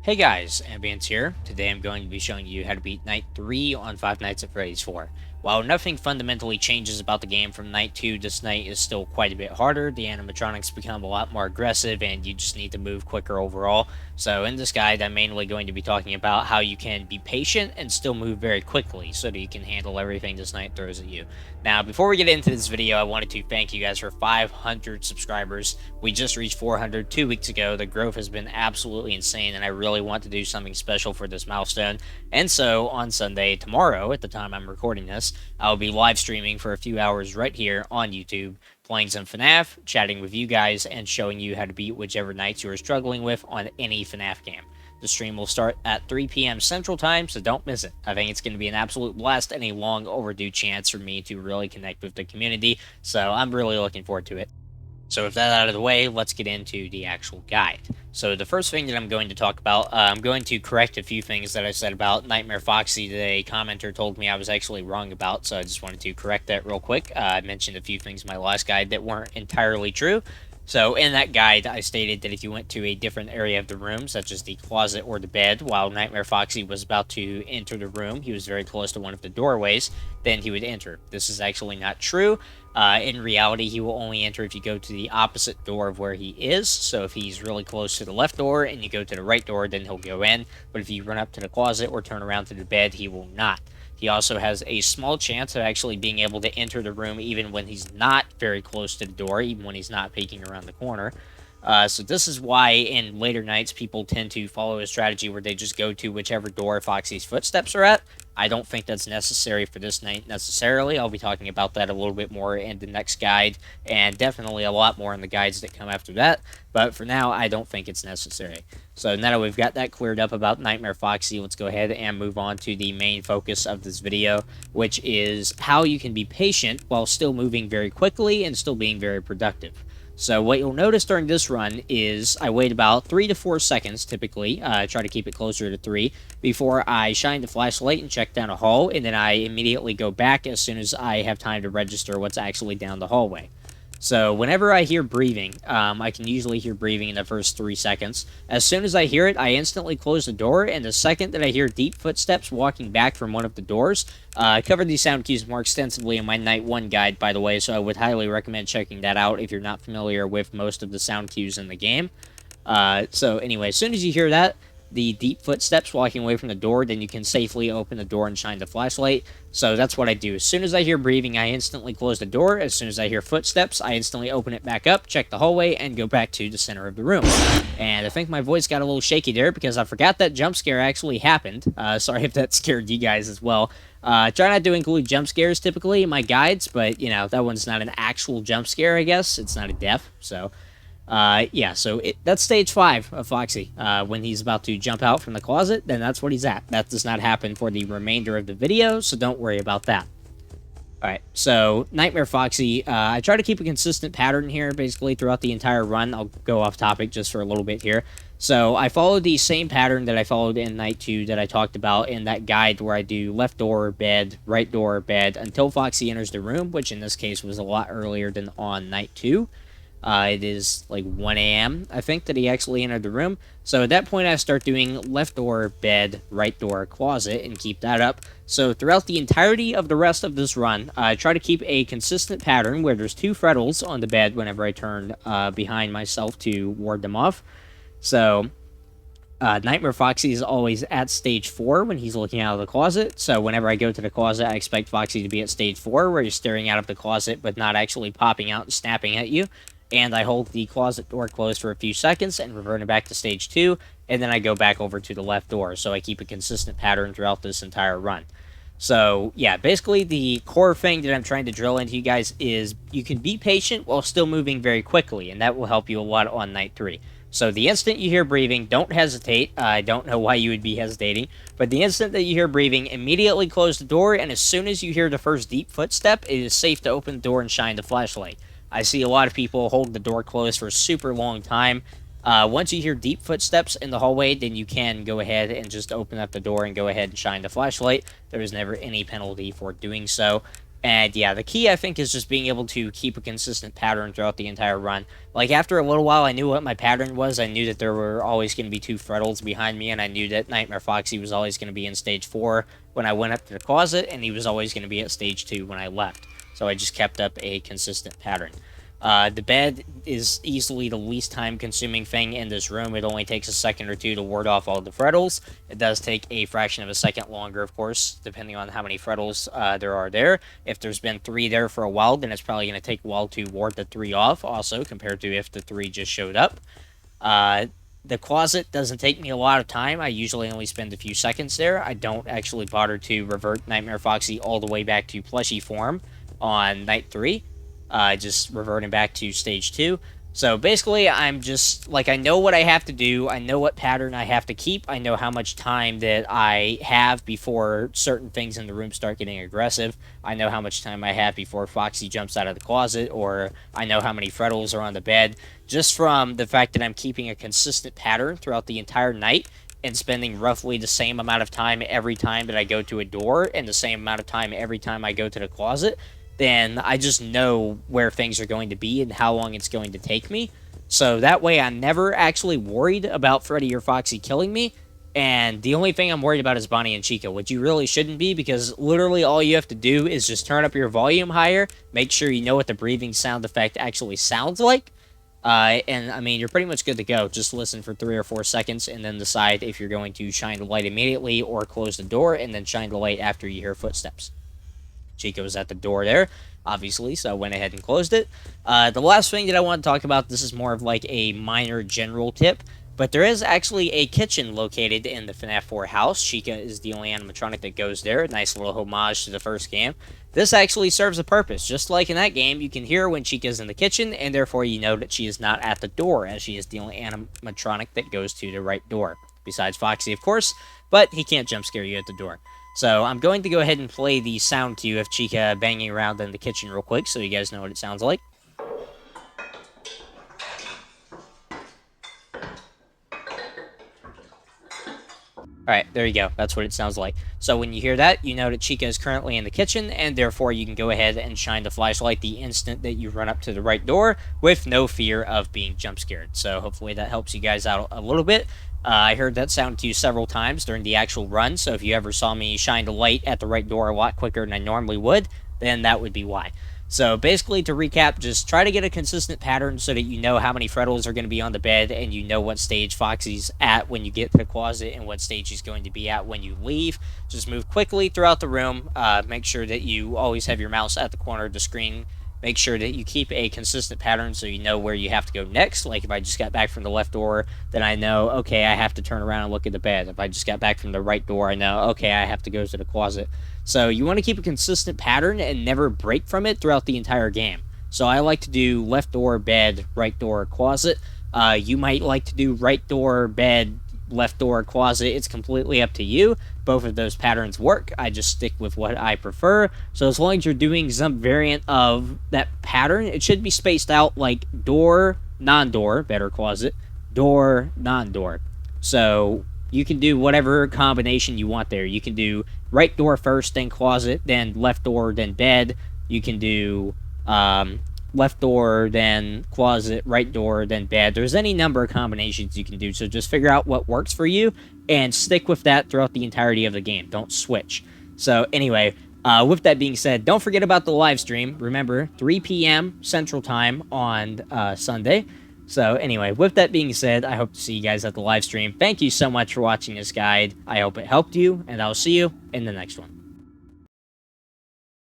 Hey guys, Ambience here. Today I'm going to be showing you how to beat Night 3 on Five Nights at Freddy's 4. While nothing fundamentally changes about the game from Night 2, this night is still quite a bit harder. The animatronics become a lot more aggressive and you just need to move quicker overall. So in this guide, I'm mainly going to be talking about how you can be patient and still move very quickly so that you can handle everything this night throws at you. Now, before we get into this video, I wanted to thank you guys for 500 subscribers. We just reached 400 2 weeks ago. The growth has been absolutely insane, and I really want to do something special for this milestone. And so, on Sunday, tomorrow, at the time I'm recording this, I'll be live streaming for a few hours right here on YouTube, playing some FNaF, chatting with you guys, and showing you how to beat whichever nights you are struggling with on any FNaF game. The stream will start at 3 p.m. Central Time, so don't miss it. I think it's going to be an absolute blast and a long overdue chance for me to really connect with the community, so I'm really looking forward to it. So with that out of the way, let's get into the actual guide. So the first thing that I'm going to talk about, I'm going to correct a few things that I said about Nightmare Foxy that a commenter told me I was actually wrong about, so I just wanted to correct that real quick. I mentioned a few things in my last guide that weren't entirely true. So in that guide, I stated that if you went to a different area of the room, such as the closet or the bed, while Nightmare Foxy was about to enter the room, he was very close to one of the doorways, then he would enter. This is actually not true. In reality, he will only enter if you go to the opposite door of where he is. So if he's really close to the left door and you go to the right door, then he'll go in. But if you run up to the closet or turn around to the bed, he will not. He also has a small chance of actually being able to enter the room even when he's not very close to the door, even when he's not peeking around the corner. So this is why in later nights people tend to follow a strategy where they just go to whichever door Foxy's footsteps are at. I don't think that's necessary for this night necessarily. I'll be talking about that a little bit more in the next guide, and definitely a lot more in the guides that come after that. But for now, I don't think it's necessary. So now that we've got that cleared up about Nightmare Foxy, let's go ahead and move on to the main focus of this video, which is how you can be patient while still moving very quickly and still being very productive. So what you'll notice during this run is I wait about 3 to 4 seconds, typically, try to keep it closer to 3, before I shine the flashlight and check down a hall, and then I immediately go back as soon as I have time to register what's actually down the hallway. So whenever I hear breathing, I can usually hear breathing in the first 3 seconds. As soon as I hear it, I instantly close the door, and the second that I hear deep footsteps walking back from one of the doors, I covered these sound cues more extensively in my Night 1 guide, by the way, so I would highly recommend checking that out if you're not familiar with most of the sound cues in the game. So anyway, as soon as you hear that, the deep footsteps walking away from the door, then you can safely open the door and shine the flashlight. So that's what I do. As soon as I hear breathing, I instantly close the door. As soon as I hear footsteps, I instantly open it back up, check the hallway, and go back to the center of the room. And I think my voice got a little shaky there because I forgot that jump scare actually happened. Sorry if that scared you guys as well. Try not to include jump scares typically in my guides, but, you know, that one's not an actual jump scare, I guess. It's not a death, so... yeah, so that's stage 5 of Foxy. When he's about to jump out from the closet, then that's what he's at. That does not happen for the remainder of the video, so don't worry about that. Alright, so Nightmare Foxy, I try to keep a consistent pattern here, basically, throughout the entire run. I'll go off topic just for a little bit here. So, I followed the same pattern that I followed in Night 2 that I talked about in that guide where I do left door, bed, right door, bed, until Foxy enters the room, which in this case was a lot earlier than on Night 2. It is like 1 a.m., I think, that he actually entered the room. So at that point, I start doing left door, bed, right door, closet, and keep that up. So throughout the entirety of the rest of this run, I try to keep a consistent pattern where there's 2 Freddles on the bed whenever I turn behind myself to ward them off. So Nightmare Foxy is always at stage 4 when he's looking out of the closet. So whenever I go to the closet, I expect Foxy to be at stage 4, where he's staring out of the closet but not actually popping out and snapping at you. And I hold the closet door closed for a few seconds and revert it back to stage 2, and then I go back over to the left door, so I keep a consistent pattern throughout this entire run. So, yeah, basically the core thing that I'm trying to drill into you guys is you can be patient while still moving very quickly, and that will help you a lot on Night 3. So the instant you hear breathing, don't hesitate. I don't know why you would be hesitating, but the instant that you hear breathing, immediately close the door, and as soon as you hear the first deep footstep, it is safe to open the door and shine the flashlight. I see a lot of people hold the door closed for a super long time. Once you hear deep footsteps in the hallway, then you can go ahead and just open up the door and go ahead and shine the flashlight. There is never any penalty for doing so. And yeah, the key I think is just being able to keep a consistent pattern throughout the entire run. Like after a little while, I knew what my pattern was. I knew that there were always going to be 2 Freddles behind me, and I knew that Nightmare Foxy was always going to be in stage 4 when I went up to the closet, and he was always going to be at stage 2 when I left. So I just kept up a consistent pattern. The bed is easily the least time-consuming thing in this room. It only takes a second or two to ward off all the Freddles. It does take a fraction of a second longer, of course, depending on how many Freddles there are there. If there's been 3 there for a while, then it's probably going to take a while to ward the 3 off, also, compared to if the 3 just showed up. The closet doesn't take me a lot of time. I usually only spend a few seconds there. I don't actually bother to revert Nightmare Foxy all the way back to plushie form on night 3. Just reverting back to stage 2. So basically, I'm just, like, I know what I have to do, I know what pattern I have to keep, I know how much time that I have before certain things in the room start getting aggressive, I know how much time I have before Foxy jumps out of the closet, or I know how many Freddles are on the bed, just from the fact that I'm keeping a consistent pattern throughout the entire night, and spending roughly the same amount of time every time that I go to a door, and the same amount of time every time I go to the closet, then I just know where things are going to be and how long it's going to take me. So that way I'm never actually worried about Freddy or Foxy killing me. And the only thing I'm worried about is Bonnie and Chica, which you really shouldn't be, because literally all you have to do is just turn up your volume higher, make sure you know what the breathing sound effect actually sounds like. And I mean, you're pretty much good to go. Just listen for 3 or 4 seconds and then decide if you're going to shine the light immediately or close the door and then shine the light after you hear footsteps. Chica was at the door there, obviously, so I went ahead and closed it. The last thing that I want to talk about, this is more of like a minor general tip, but there is actually a kitchen located in the FNaF 4 house. Chica is the only animatronic that goes there. Nice little homage to the first game. This actually serves a purpose. Just like in that game, you can hear when Chica's in the kitchen, and therefore you know that she is not at the door, as she is the only animatronic that goes to the right door. Besides Foxy, of course, but he can't jump scare you at the door. So I'm going to go ahead and play the sound cue of Chica banging around in the kitchen real quick so you guys know what it sounds like. Alright, there you go. That's what it sounds like. So when you hear that, you know that Chica is currently in the kitchen, and therefore you can go ahead and shine the flashlight the instant that you run up to the right door with no fear of being jump scared. So hopefully that helps you guys out a little bit. I heard that sound cue several times during the actual run, so if you ever saw me shine the light at the right door a lot quicker than I normally would, then that would be why. So basically, to recap, just try to get a consistent pattern so that you know how many Freddles are going to be on the bed, and you know what stage Foxy's at when you get to the closet and what stage he's going to be at when you leave. Just move quickly throughout the room. Make sure that you always have your mouse at the corner of the screen. Make sure that you keep a consistent pattern so you know where you have to go next. Like if I just got back from the left door, then I know, okay, I have to turn around and look at the bed. If I just got back from the right door, I know, okay, I have to go to the closet. So you want to keep a consistent pattern and never break from it throughout the entire game. So I like to do left door, bed, right door, closet. You might like to do right door, bed, left door, closet. It's completely up to you. Both of those patterns work. I just stick with what I prefer. So as long as you're doing some variant of that pattern, it should be spaced out like door, non-door, better closet, door, non-door. So you can do whatever combination you want there. You can do right door first, then closet, then left door, then bed. You can do left door, then closet, right door, then bed. There's any number of combinations you can do, so just figure out what works for you and stick with that throughout the entirety of the game. Don't switch. So anyway, with that being said, don't forget about the live stream. Remember, 3 p.m. Central Time on Sunday. So anyway, with that being said, I hope to see you guys at the live stream. Thank you so much for watching this guide. I hope it helped you, and I'll see you in the next one.